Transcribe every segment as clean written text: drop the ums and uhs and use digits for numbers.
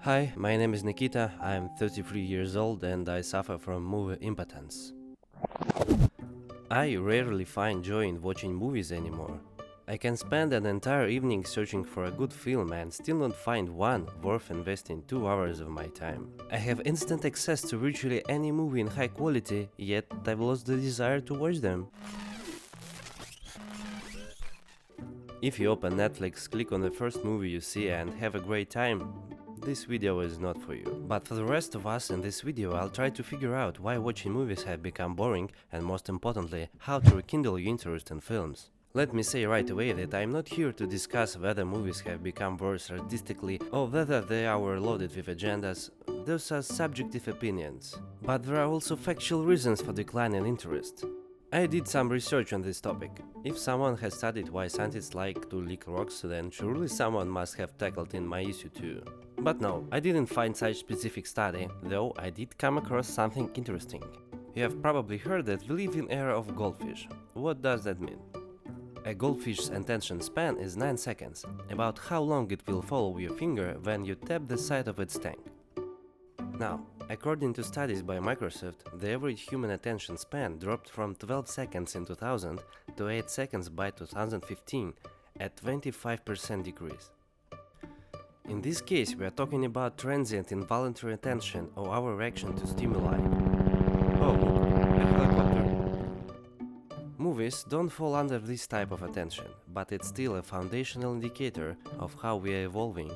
Hi, my name is Nikita, I am 33 years old and I suffer from movie impotence. I rarely find joy in watching movies anymore. I can spend an entire evening searching for a good film and still not find one worth investing 2 hours of my time. I have instant access to virtually any movie in high quality, yet I've lost the desire to watch them. If you open Netflix, click on the first movie you see and have a great time, this video is not for you. But for the rest of us, in this video I'll try to figure out why watching movies have become boring and, most importantly, how to rekindle your interest in films. Let me say right away that I'm not here to discuss whether movies have become worse artistically or whether they are overloaded with agendas. Those are subjective opinions. But there are also factual reasons for decline in interest. I did some research on this topic. If someone has studied why scientists like to lick rocks, then surely someone must have tackled in my issue too. But no, I didn't find such specific study, though I did come across something interesting. You have probably heard that we live in era of goldfish. What does that mean? A goldfish's attention span is 9 seconds, about how long it will follow your finger when you tap the side of its tank. Now, according to studies by Microsoft, the average human attention span dropped from 12 seconds in 2000 to 8 seconds by 2015, a 25% decrease. In this case, we are talking about transient involuntary attention or our reaction to stimuli. Oh, look, a helicopter. Movies don't fall under this type of attention, but it's still a foundational indicator of how we are evolving,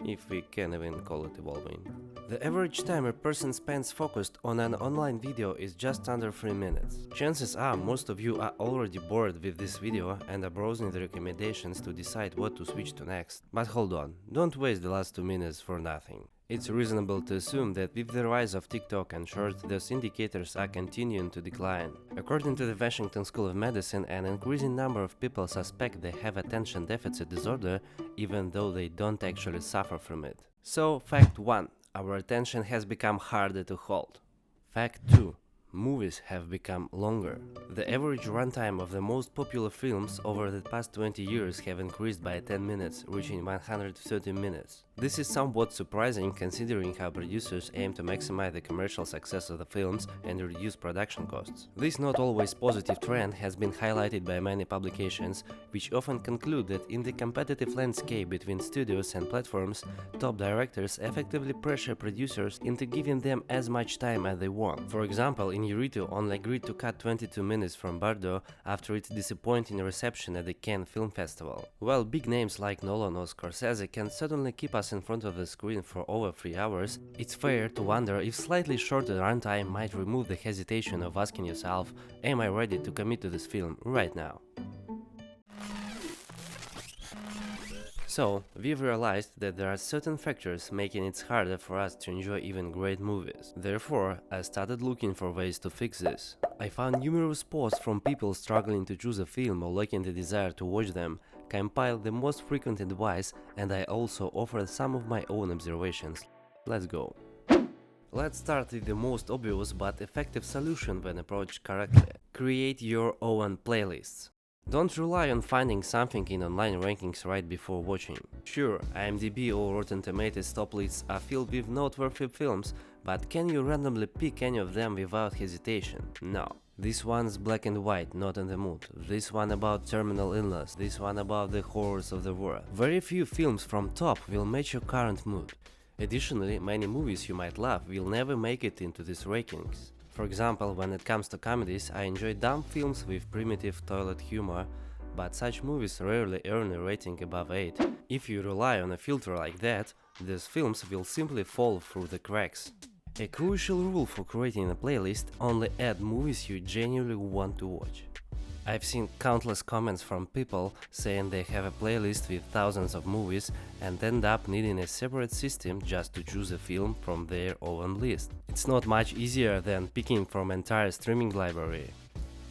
if we can even call it evolving. The average time a person spends focused on an online video is just under 3 minutes. Chances are most of you are already bored with this video and are browsing the recommendations to decide what to switch to next. But hold on, don't waste the last 2 minutes for nothing. It's reasonable to assume that with the rise of TikTok and Shorts, those indicators are continuing to decline. According to the Washington School of Medicine, an increasing number of people suspect they have attention deficit disorder, even though they don't actually suffer from it. So, fact 1. Our attention has become harder to hold. Fact 2. Movies have become longer. The average runtime of the most popular films over the past 20 years have increased by 10 minutes, reaching 130 minutes. This is somewhat surprising considering how producers aim to maximize the commercial success of the films and reduce production costs. This not always positive trend has been highlighted by many publications, which often conclude that in the competitive landscape between studios and platforms, top directors effectively pressure producers into giving them as much time as they want. For example, Inarritu only agreed to cut 22 minutes from Bardo after its disappointing reception at the Cannes Film Festival. While big names like Nolan or Scorsese can certainly keep us in front of the screen for over 3 hours, it's fair to wonder if slightly shorter runtime might remove the hesitation of asking yourself, am I ready to commit to this film right now? So, we've realized that there are certain factors making it harder for us to enjoy even great movies. Therefore, I started looking for ways to fix this. I found numerous posts from people struggling to choose a film or lacking the desire to watch them, compiled the most frequent advice, and I also offered some of my own observations. Let's go. Let's start with the most obvious but effective solution when approached correctly. Create your own playlists. Don't rely on finding something in online rankings right before watching. Sure, IMDb or Rotten Tomatoes top lists are filled with noteworthy films, but can you randomly pick any of them without hesitation? No. This one's black and white, not in the mood. This one about terminal illness. This one about the horrors of the war. Very few films from top will match your current mood. Additionally, many movies you might love will never make it into these rankings. For example, when it comes to comedies, I enjoy dumb films with primitive toilet humor, but such movies rarely earn a rating above 8. If you rely on a filter like that, these films will simply fall through the cracks. A crucial rule for creating a playlist: only add movies you genuinely want to watch. I've seen countless comments from people saying they have a playlist with thousands of movies and end up needing a separate system just to choose a film from their own list. It's not much easier than picking from an entire streaming library.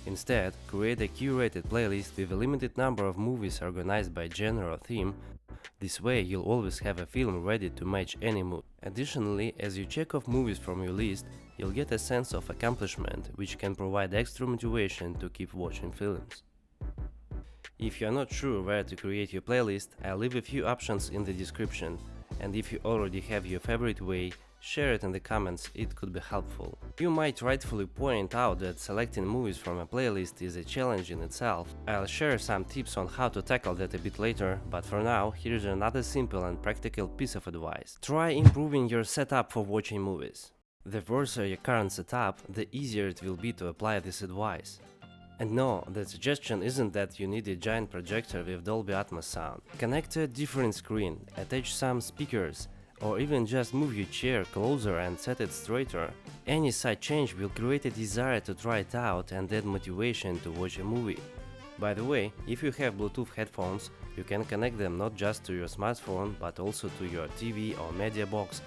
Instead, create a curated playlist with a limited number of movies organized by genre or theme. This way you'll always have a film ready to match any mood. Additionally, as you check off movies from your list, you'll get a sense of accomplishment, which can provide extra motivation to keep watching films. If you're not sure where to create your playlist, I'll leave a few options in the description. and if you already have your favorite way, share it in the comments, it could be helpful. You might rightfully point out that selecting movies from a playlist is a challenge in itself. I'll share some tips on how to tackle that a bit later, but for now, here's another simple and practical piece of advice. Try improving your setup for watching movies. The worse your current setup, the easier it will be to apply this advice. And no, the suggestion isn't that you need a giant projector with Dolby Atmos sound. Connect to a different screen, attach some speakers, or even just move your chair closer and set it straighter. Any side change will create a desire to try it out and add motivation to watch a movie. By the way, if you have Bluetooth headphones, you can connect them not just to your smartphone but also to your TV or media box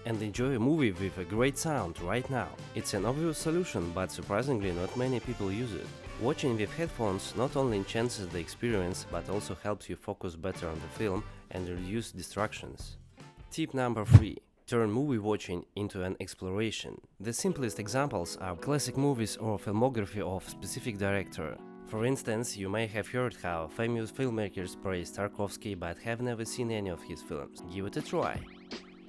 and enjoy a movie with a great sound right now. It's an obvious solution, but surprisingly not many people use it. Watching with headphones not only enhances the experience but also helps you focus better on the film and reduce distractions. Tip number 3. Turn movie watching into an exploration. The simplest examples are classic movies or filmography of specific director. For instance, you may have heard how famous filmmakers praise Tarkovsky but have never seen any of his films. Give it a try.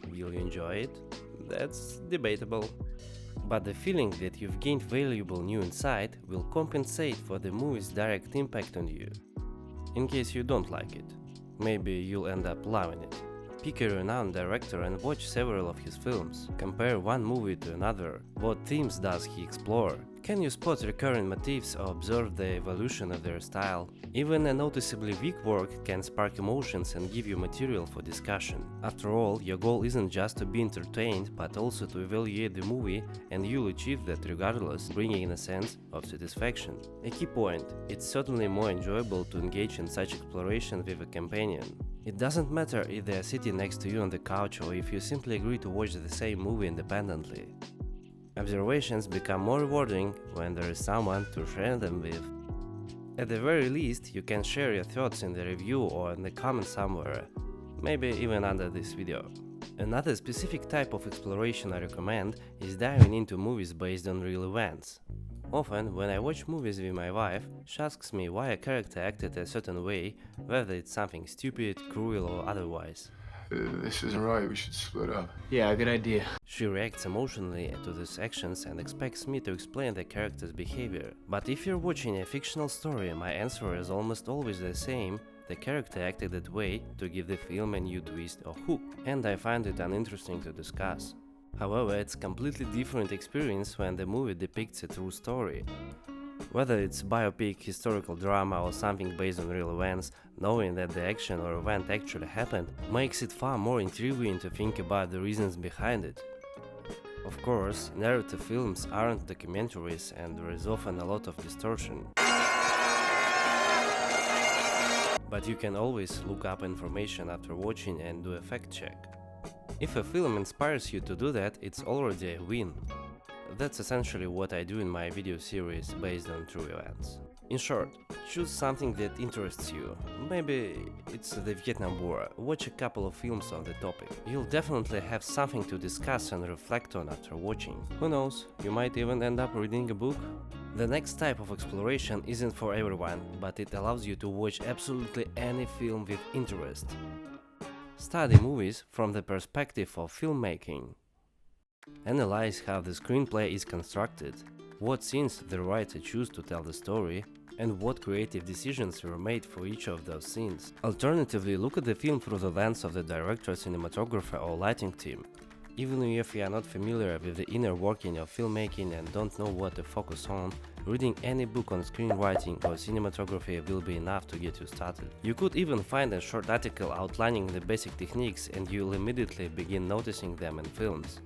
Will you enjoy it? That's debatable. But the feeling that you've gained valuable new insight will compensate for the movie's direct impact on you. In case you don't like it, maybe you'll end up loving it. Pick a renowned director and watch several of his films. Compare one movie to another. What themes does he explore? Can you spot recurring motifs or observe the evolution of their style? Even a noticeably weak work can spark emotions and give you material for discussion. After all, your goal isn't just to be entertained, but also to evaluate the movie, and you'll achieve that regardless, bringing in a sense of satisfaction. A key point: it's certainly more enjoyable to engage in such exploration with a companion. It doesn't matter if they are sitting next to you on the couch or if you simply agree to watch the same movie independently. Observations become more rewarding when there is someone to share them with. At the very least, you can share your thoughts in the review or in the comments somewhere, maybe even under this video. Another specific type of exploration I recommend is diving into movies based on real events. Often, when I watch movies with my wife, she asks me why a character acted a certain way, whether it's something stupid, cruel or otherwise. This isn't right, we should split up. Yeah, good idea. She reacts emotionally to these actions and expects me to explain the character's behavior. But if you're watching a fictional story, my answer is almost always the same: the character acted that way to give the film a new twist or hook, and I find it uninteresting to discuss. However, it's a completely different experience when the movie depicts a true story. Whether it's biopic, historical drama or something based on real events, knowing that the action or event actually happened makes it far more intriguing to think about the reasons behind it. Of course, narrative films aren't documentaries and there is often a lot of distortion. But you can always look up information after watching and do a fact check. If a film inspires you to do that, it's already a win. That's essentially what I do in my video series based on true events. In short, choose something that interests you. Maybe it's the Vietnam War. Watch a couple of films on the topic. You'll definitely have something to discuss and reflect on after watching. Who knows, you might even end up reading a book. The next type of exploration isn't for everyone, but it allows you to watch absolutely any film with interest. Study movies from the perspective of filmmaking. Analyze how the screenplay is constructed, what scenes the writer chose to tell the story, and what creative decisions were made for each of those scenes. Alternatively, look at the film through the lens of the director, cinematographer or lighting team. Even if you are not familiar with the inner working of filmmaking and don't know what to focus on, reading any book on screenwriting or cinematography will be enough to get you started. You could even find a short article outlining the basic techniques and you'll immediately begin noticing them in films.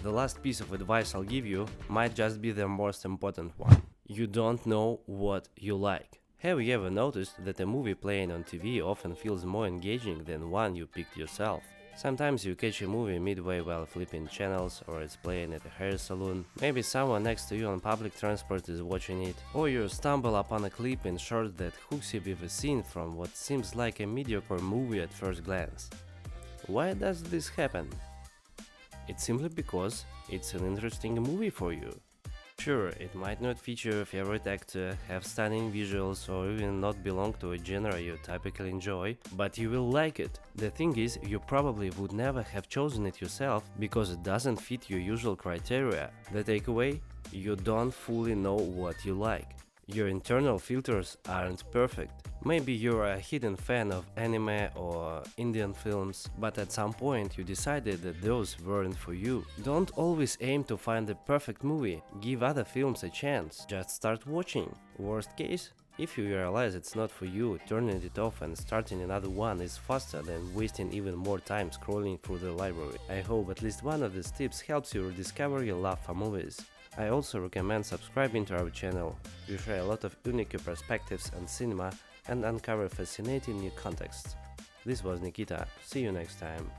The last piece of advice I'll give you might just be the most important one. You don't know what you like. Have you ever noticed that a movie playing on TV often feels more engaging than one you picked yourself? Sometimes you catch a movie midway while flipping channels, or it's playing at a hair salon, maybe someone next to you on public transport is watching it, or you stumble upon a clip in short that hooks you with a scene from what seems like a mediocre movie at first glance. Why does this happen? It's simply because it's an interesting movie for you. Sure, it might not feature your favorite actor, have stunning visuals, or even not belong to a genre you typically enjoy, but you will like it. The thing is, you probably would never have chosen it yourself because it doesn't fit your usual criteria. The takeaway? You don't fully know what you like. Your internal filters aren't perfect. Maybe you're a hidden fan of anime or Indian films, but at some point you decided that those weren't for you. Don't always aim to find the perfect movie, give other films a chance, just start watching. Worst case, if you realize it's not for you, turning it off and starting another one is faster than wasting even more time scrolling through the library. I hope at least one of these tips helps you rediscover your love for movies. I also recommend subscribing to our channel. We share a lot of unique perspectives on cinema and uncover fascinating new contexts. This was Nikita, see you next time.